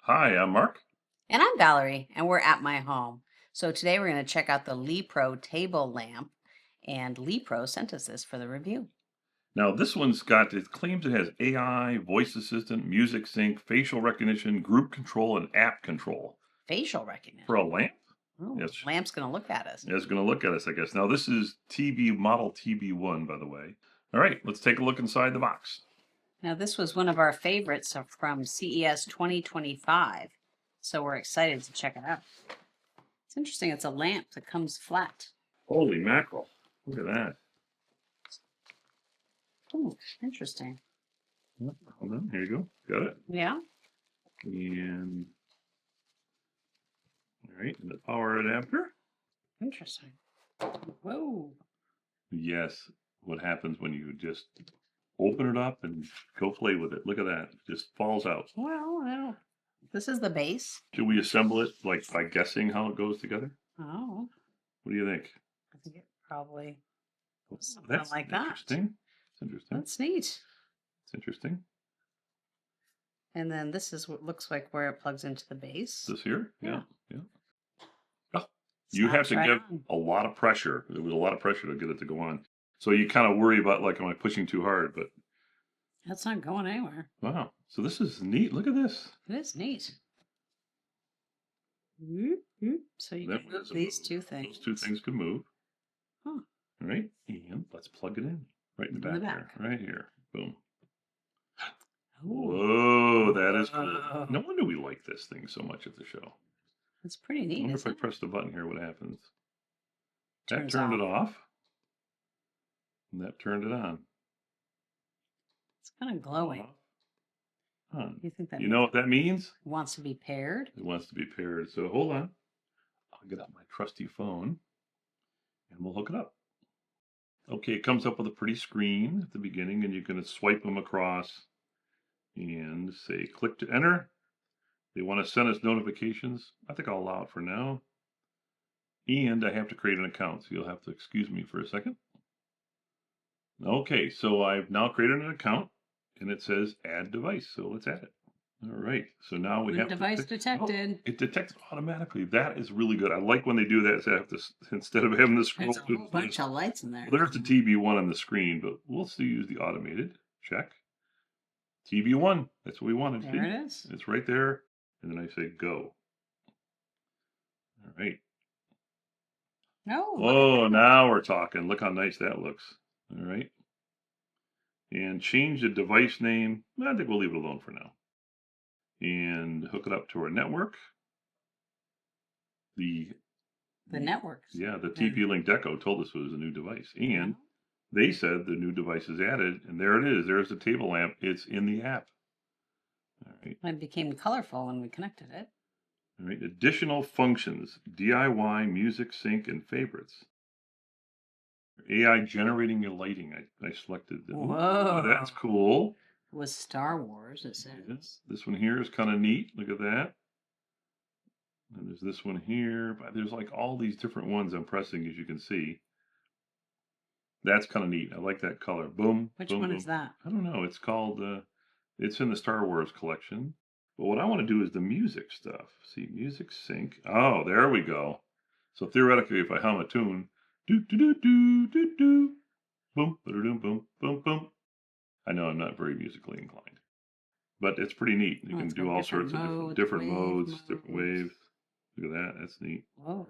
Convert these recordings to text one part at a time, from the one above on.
Hi, I'm Mark. And I'm Valerie, and we're at my home. So today we're going to check out the Lepro table lamp, and Lepro sent us this for the review. Now, this one's got, it claims it has AI, voice assistant, music sync, facial recognition, group control, and app control. Facial For a recognition. lamp? Oh, Yes, lamp's going to look at us. it's going to look at us, I guess. Now, this is model TB1, by the way. All right, let's take a look inside the box. Now, this was one of our favorites from CES 2025, so we're excited to check it out. It's interesting. It's a lamp that comes flat. Holy mackerel. Look at that. Oh, interesting. Yep, hold on, here you go. Got it. Yeah, And, all right, and the power adapter. interesting. Whoa. Yes, what happens when you just open it up and go play with it. Look at that. It just falls out. Well, I don't. This is the base. Should we assemble it like by guessing how it goes together? Oh, What do you think? I think it probably something That's like that. interesting. It's interesting. That's neat. It's interesting. And then this is what looks like where it plugs into the base. This here? Yeah. Yeah. Oh, you have Snaps to right give on. a lot of pressure. There was a lot of pressure to get it to go on. So you kind of worry about like, am I pushing too hard? But That's not going anywhere. wow. So this is neat. Look at this. It is neat. Whoop, whoop. So you That can one move doesn't these move. two things. Those two things can move. Huh. All right. And let's plug it in right in the In the back there. back. Right here. Boom. Ooh. Whoa, that is cool. No Whoa. wonder we like this thing so much at the show. That's pretty I neat, wonder if I isn't it? press the button here, what happens? That Turns turned it off. off, and that turned it on. It's kind of glowing. Off, on. You think that You means know it what that means? wants to be paired? It wants to be paired. So hold on. I'll get out my trusty phone, and we'll hook it up. Okay, it comes up with a pretty screen at the beginning, and you're going to swipe them across and say click to enter. They want to send us notifications. I think I'll allow it for now. And I have to create an account, so you'll have to excuse me for a second. Okay, so I've now created an account, and it says add device, so let's add it. All right, so now we have Device to detected. Oh, it detects automatically. That is really good. I like when they do that. So I have to, instead of having to scroll There's a through. whole bunch of lights in there. Well, there's the TB1 on the screen, but we'll still use the automated. Check. TB1. That's what we wanted. There See? it is. It's right there, and then I say go. All right. No. Oh, now we're talking. Look how nice that looks. All right. And change the device name. I think we'll leave it alone for now. And hook it up to our network. The networks. Yeah, the TP-Link Deco told us it was a new device. And they said the new device is added, and there it is. There's the table lamp. It's in the app. All right. It became colorful when we connected it. All right. Additional functions: DIY, music sync, and favorites. AI generating your lighting. I selected. Whoa. That's cool. It was Star Wars, it says. Yes. This one here is kind of neat. Look at that. And there's this one here. But there's like all these different ones I'm pressing, as you can see. That's kind of neat. I like that color. Boom. Which boom, one boom. is that? I don't know. It's called, it's in the Star Wars collection. But what I want to do is the music stuff. See, music sync. Oh, there we go. So theoretically, if I hum a tune, do, do, do, do, do, do, boom, boom, boom, boom, boom. I know I'm not very musically inclined, but it's pretty neat. You can do all sorts of different modes, different waves. Look at that. That's neat. Whoa.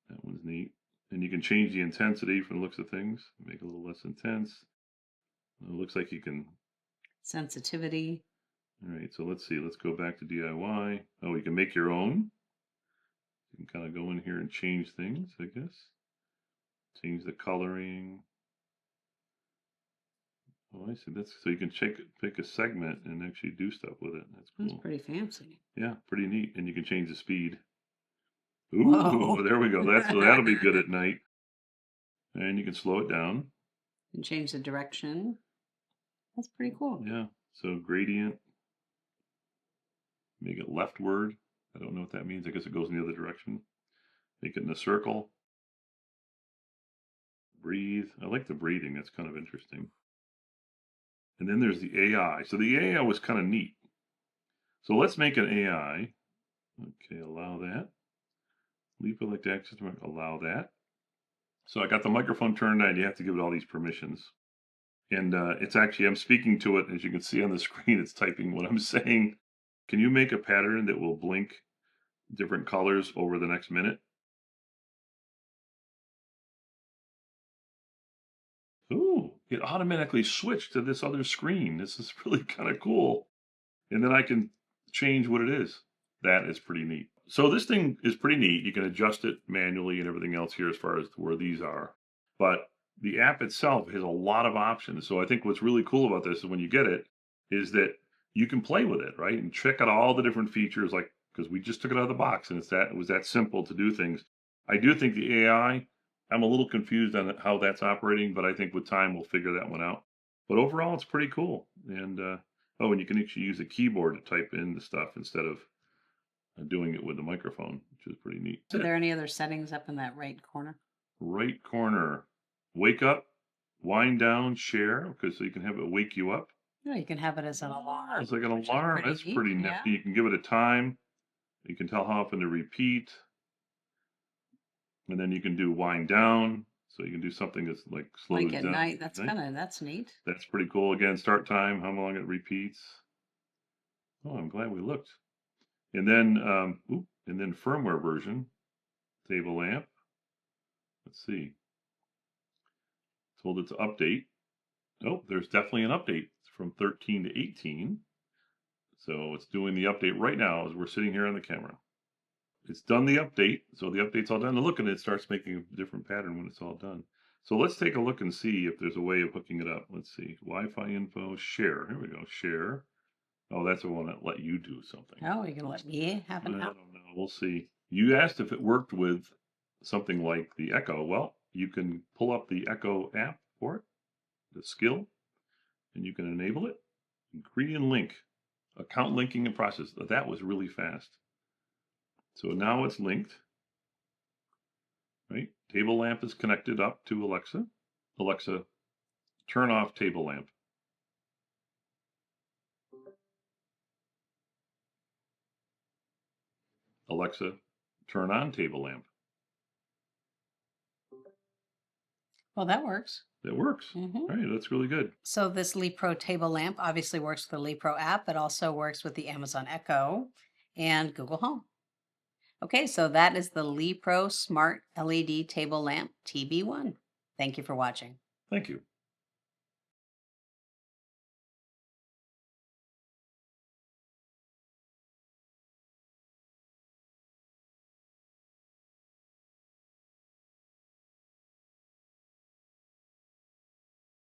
That one's neat. And you can change the intensity from the looks of things, make it a little less intense. It looks like you can. Sensitivity. All right, so let's see. Let's go back to DIY. Oh, you can make your own. You can kind of go in here and change things, I guess. Change the coloring. Oh, I see. That's so you can pick a segment and actually do stuff with it. That's cool. That's pretty fancy. Yeah, pretty neat. And you can change the speed. Ooh, Whoa. There we go. That'll be good at night. And you can slow it down. And change the direction. That's pretty cool. Yeah. So gradient. Make it leftward. I don't know what that means. I guess it goes in the other direction. Make it in a circle. Breathe. I like the breathing. That's kind of interesting. And then there's the AI. So the AI was kind of neat. So let's make an AI. Okay, allow that. Leave elect access, allow that. So I got the microphone turned on. You have to give it all these permissions. And it's actually, I'm speaking to it. As you can see on the screen, it's typing what I'm saying. Can you make a pattern that will blink different colors over the next minute? Ooh, it automatically switched to this other screen. This is really kind of cool. And then I can change what it is. That is pretty neat. So this thing is pretty neat. You can adjust it manually and everything else here as far as where these are. But the app itself has a lot of options. So I think what's really cool about this is when you get it is that you can play with it, right? And check out all the different features, like because we just took it out of the box and it was that simple to do things. I do think the AI, I'm a little confused on how that's operating, but I think with time we'll figure that one out. But overall, it's pretty cool. And oh, and you can actually use a keyboard to type in the stuff instead of doing it with the microphone, which is pretty neat. Are there any other settings up in that right corner? Right corner, wake up, wind down, share, because so you can have it wake you up. No, you can have it as an alarm. It's like an which is alarm. pretty That's neat, pretty yeah. nifty. You can give it a time. You can tell how often to repeat. And then you can do wind down. So you can do something that's like slows Like at down. night. That's neat. That's pretty cool. Again, start time, how long it repeats. Oh, I'm glad we looked. And then, firmware version, table lamp. Let's see. Told it to update. Oh, there's definitely an update. It's from 13 to 18. So it's doing the update right now as we're sitting here on the camera. It's done the update. So the update's all done. And look, and it starts making a different pattern when it's all done. So let's take a look and see if there's a way of hooking it up. Let's see. Wi-Fi info, share. Here we go. Share. Oh, that's the one that let you do something. Oh, you're going to let me have it I now? don't know. We'll see. You asked if it worked with something like the Echo. Well, you can pull up the Echo app for it, the skill, and you can enable it. Agree and link. Account linking and process. That was really fast. So now it's linked. Right? Table lamp is connected up to Alexa. Alexa, turn off table lamp. Alexa, turn on table lamp. Well, that works. That works. Mhm. Right, that's really good. So this Lepro table lamp obviously works with the Lepro app. It also works with the Amazon Echo and Google Home. Okay, so that is the Lepro Smart LED Table Lamp TB1. Thank you for watching. Thank you.